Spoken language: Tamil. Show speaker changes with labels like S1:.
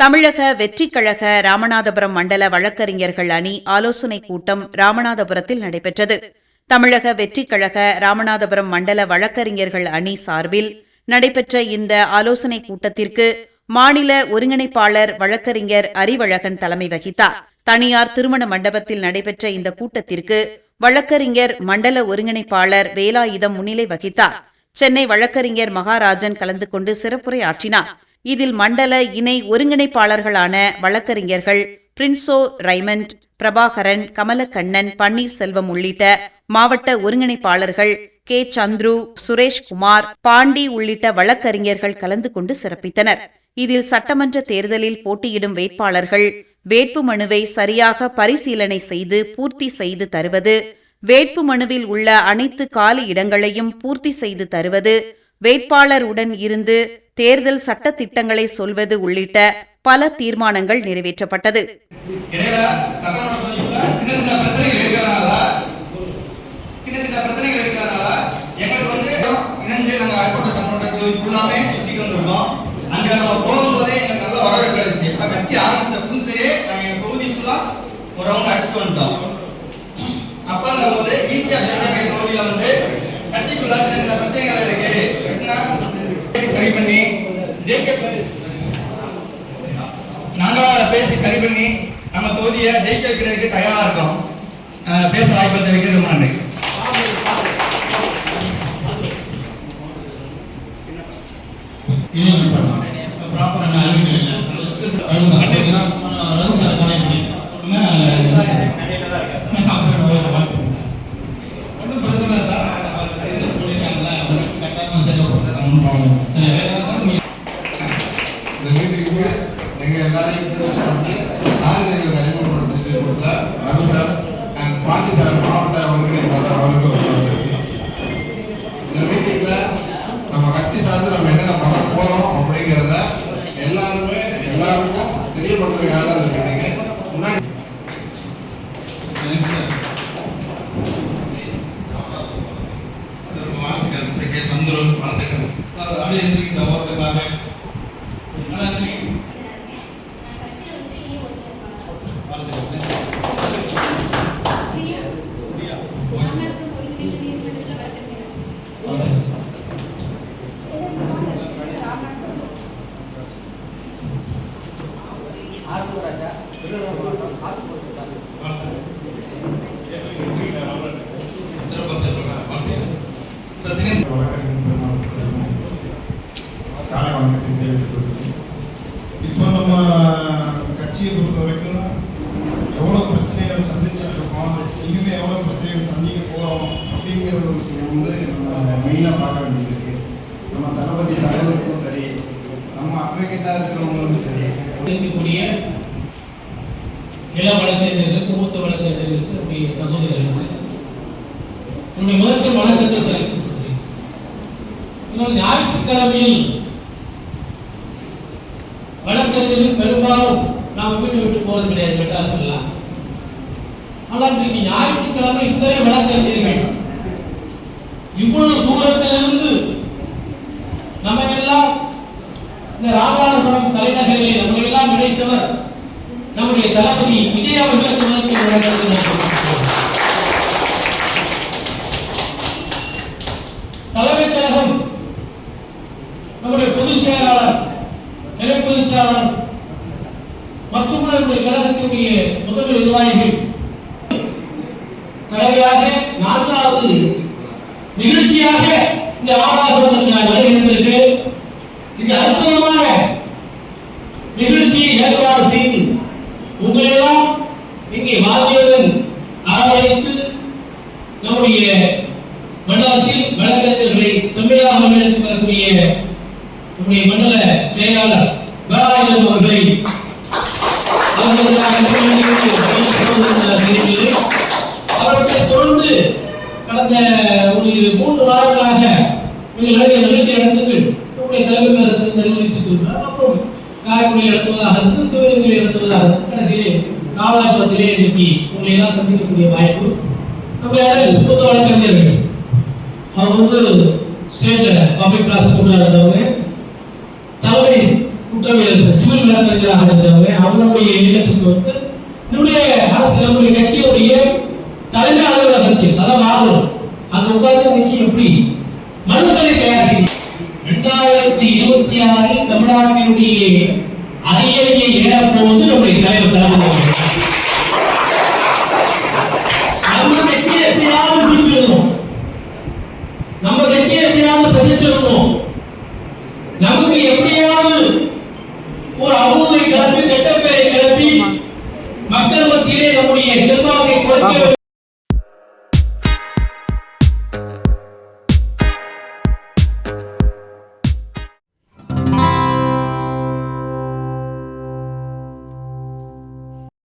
S1: தமிழக வெற்றிக் கழக ராமநாதபுரம் மண்டல வழக்கறிஞர்கள் அணி ஆலோசனைக் கூட்டம் ராமநாதபுரத்தில் நடைபெற்றது. தமிழக வெற்றிக் கழக ராமநாதபுரம் மண்டல வழக்கறிஞர்கள் அணி சார்பில் நடைபெற்ற இந்த ஆலோசனைக் கூட்டத்திற்கு மாநில ஒருங்கிணைப்பாளர் வழக்கறிஞர் அறிவழகன் தலைமை வகித்தார். தனியார் திருமண மண்டபத்தில் நடைபெற்ற இந்த கூட்டத்திற்கு வழக்கறிஞர் மண்டல ஒருங்கிணைப்பாளர் வேலாயுதம் முன்னிலை வகித்தார். சென்னை வழக்கறிஞர் மகாராஜன் கலந்து கொண்டு சிறப்புரை ஆற்றினார். இதில் மண்டல இணை ஒருங்கிணைப்பாளர்களான வழக்கறிஞர்கள் பிரின்சோ ரைமண்ட், பிரபாகரன், கமலக்கண்ணன், பன்னீர்செல்வம் உள்ளிட்ட மாவட்ட ஒருங்கிணைப்பாளர்கள் கே. சந்துரு, சுரேஷ்குமார், பாண்டி உள்ளிட்ட வழக்கறிஞர்கள் கலந்து கொண்டு சிறப்பித்தனர். இதில் சட்டமன்ற தேர்தலில் போட்டியிடும் வேட்பாளர்கள் வேட்புமனுவை சரியாக பரிசீலனை செய்து பூர்த்தி செய்து தருவது, வேட்புமனுவில் உள்ள அனைத்து காலி இடங்களையும் பூர்த்தி செய்து தருவது, வேட்பாளர் உடன் இருந்து தேர்தல் சட்ட திட்டங்களை சொல்வது உள்ளிட்ட பல தீர்மானங்கள் நிறைவேற்றப்பட்டது.
S2: பேசி சரி பண்ணி நம்ம தொகுதியை ஜெயிக்க வைக்கிறதுக்கு தயாரா இருக்கோம். பேச வாய்ப்பு வைக்க ரொம்ப நன்றி.
S3: எங்க எல்லாரையும் அறிமுகப்படுத்தி கொடுத்த ரகுதர் அண்ட் பாண்டிச்சார் மாவட்ட ஒருங்கிணைப்பாளர் அவர்களுக்கு இந்த மீட்டிங்ல நம்ம கட்சி சார்ந்து நம்ம என்னென்ன பண்ண போறோம் அப்படிங்கிறத எல்லாருக்கும் தெரியப்படுத்துறதுக்காக அந்த மீட்டிங். முன்னாடி
S4: இப்போ நம்ம கட்சியை பொறுத்த வரைக்கும் எவ்வளோ பிரச்சனைகள் சந்திச்சிருக்கோம், இனிமே எவ்வளோ பிரச்சனைகள் சந்திக்க போகிறோம் அப்படிங்கிற ஒரு விஷயம் நம்ம மெயினாக பார்க்க வேண்டியது இருக்கு. நம்ம தளபதி தலைவருக்கும் சரி, நம்ம அட்வொகேட்டாக இருக்கிறவங்களுக்கும் சரி,
S5: இருக்கக்கூடிய இள வழக்கறிஞர்களுக்கு, மூத்த வழக்கறிஞர்களுக்கு, நம்முடைய சகோதரர்களுக்கு நம்முடைய முதற்க வழக்கத்தை தெரிவித்துக் கொள்கிறேன். இன்னொரு ஞாயிற்றுக்கிழமையில் வழக்கறிஞர்கள் பெரும்பாலும் நாம் வீட்டு விட்டு போறது கிடையாது, மெட்ராஸ் எல்லாம். ஆனால் இன்றைக்கு ஞாயிற்றுக்கிழமை இத்தனை வழக்கறிஞர்கள் இவ்வளவு தூரத்திலிருந்து நம்ம எல்லாம் இந்த ராமநாதபுரம் தலைநகரிலே நம்ம எல்லாம் இணைத்தவர் நம்முடைய தளபதி விஜய் அவர்களுக்கு தலைமை கழகம், நம்முடைய பொதுச் செயலாளர், நிலை பொதுச் செயலாளர் மற்றும் நம்முடைய கழகத்தினுடைய முதன்மை நிர்வாகிகள் கடமையாக 4வது நிகழ்ச்சியாக இந்த ராமநாதபுரத்திற்கு நான் வருகின்றிருக்கு. இந்த அற்புதமான நிகழ்ச்சியை ஏற்பாடு செய்து உங்களெல்லாம் இங்கே வாதியுடன் அரவணைத்து நம்முடைய மண்டலத்தில் வழக்கறிஞர்களை செம்மையாக முன்னெடுத்து வரக்கூடிய நம்முடைய மண்டல செயலாளர் வேலாயுதம் அவர்களை அவர்களை தொடர்ந்து கடந்த ஒரு 3 வாரங்களாக நிறைய நிகழ்ச்சி நடந்தது. நம்முடைய தலைமை நிர்வகித்திருக்கிறார். அப்புறம் காரைக்குடியில் நடத்துவதாக இருந்தது, சிவகங்கையில் நடத்துவதாக இருந்தது. கடைசியிலே ராமநாதபுரத்திலே இன்னைக்கு உங்களை எல்லாம் சந்திக்கக்கூடிய வாய்ப்பு. நம்முடைய மூத்த வழக்கறிஞர்கள் அவங்க ஸ்டேட் பப்ளிக் ப்ராசிக்யூட்டரா இருந்தவங்க, தலைமை குற்றவியல் சிவில் வழக்கறிஞராக இருந்தவங்க அவங்களுடைய இல்லத்துக்கு வந்து நம்முடைய அரசு நம்முடைய கட்சியுடைய தலைமை அலுவலகத்தில் அதாவது ஆளுநர் அங்க உட்கார்ந்து இன்னைக்கு எப்படி மனுக்களை தயார் செய்யும் 2026 தமிழ்நாட்டினுடைய அரியணையை ஏறப்போவது நம்முடைய தலைவர் தளபதி. நம்ம கட்சியை எப்படியாவது பிடிச்சிடணும், நம்ம கட்சியை எப்படியாவது சந்திச்சிடணும்.